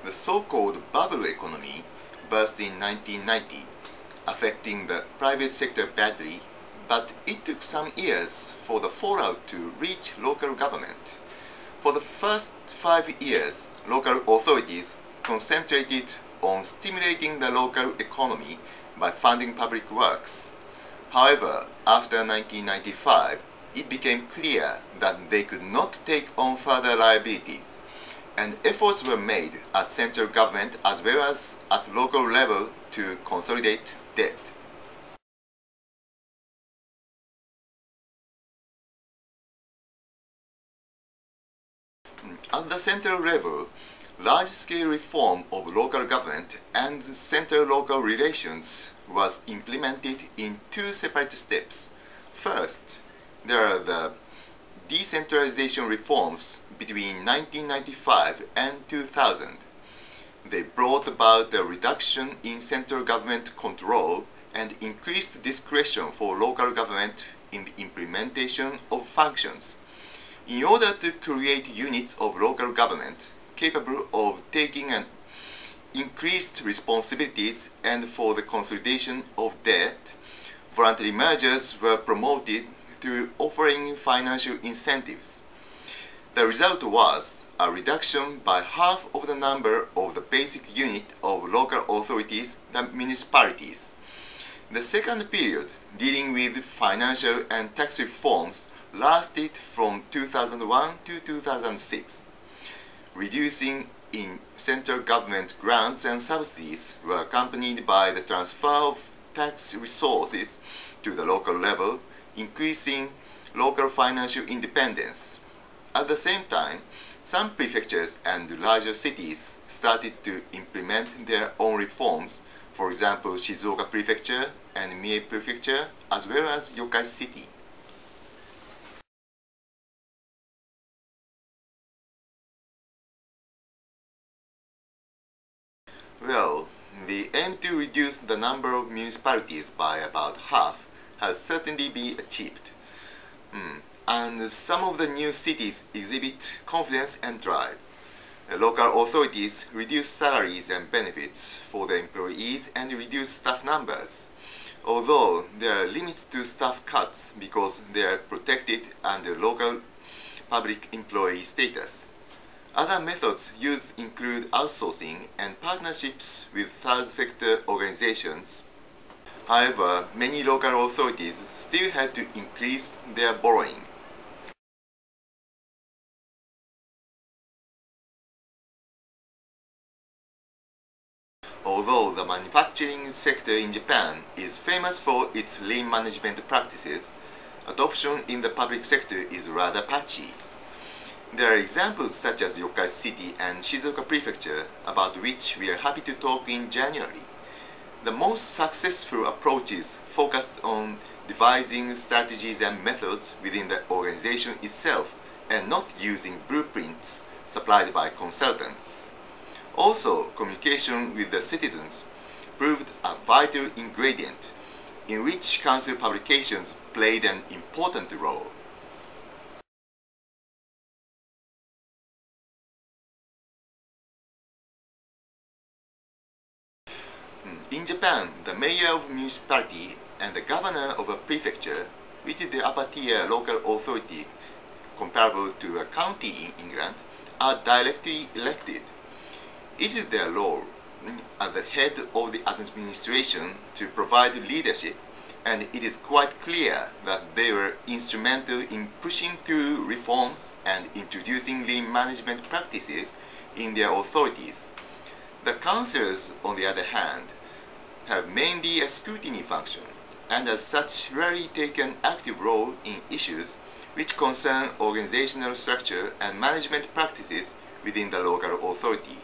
The so-called bubble economy burst in 1990, affecting the private sector badly, but it took some years for the fallout to reach local government. For the first 5 years, local authorities concentrated on stimulating the local economy by funding public works. However, after 1995, it became clear that they could not take on further liabilities, and efforts were made at central government as well as at local level to consolidate debt. At the central level, large-scale reform of local government and central-local relations was implemented in 2 separate steps. First, there are the decentralization reforms between 1995 and 2000. They brought about a reduction in central government control and increased discretion for local government in the implementation of functions. In order to create units of local government capable of taking an increased responsibilities and for the consolidation of debt, voluntary mergers were promoted through offering financial incentives. The result was a reduction by half of the number of the basic unit of local authorities, the municipalities. The second period, dealing with financial and tax reforms, lasted from 2001 to 2006. Reducing in central government grants and subsidies were accompanied by the transfer of tax resources to the local level, increasing local financial independence. At the same time, some prefectures and larger cities started to implement their own reforms, for example Shizuoka Prefecture and Mie Prefecture, as well as Yokai City. Well, the aim to reduce the number of municipalities by about half has certainly been achieved. And some of the new cities exhibit confidence and drive. Local authorities reduce salaries and benefits for the employees and reduce staff numbers, although there are limits to staff cuts because they are protected under local public employee status. Other methods used include outsourcing and partnerships with third sector organizations. However, many local authorities still had to increase their borrowing. Although the manufacturing sector in Japan is famous for its lean management practices, adoption in the public sector is rather patchy. There are examples such as Yokai City and Shizuoka Prefecture, about which we are happy to talk in January. The most successful approaches focused on devising strategies and methods within the organization itself and not using blueprints supplied by consultants. Also, communication with the citizens proved a vital ingredient in which council publications played an important role. In Japan, the mayor of a municipality and the governor of a prefecture, which is the upper tier local authority comparable to a county in England, are directly elected. It is their role at the head of the administration to provide leadership, and it is quite clear that they were instrumental in pushing through reforms and introducing lean management practices in their authorities. The councillors, on the other hand, have mainly a scrutiny function, and as such rarely take an active role in issues which concern organizational structure and management practices within the local authority.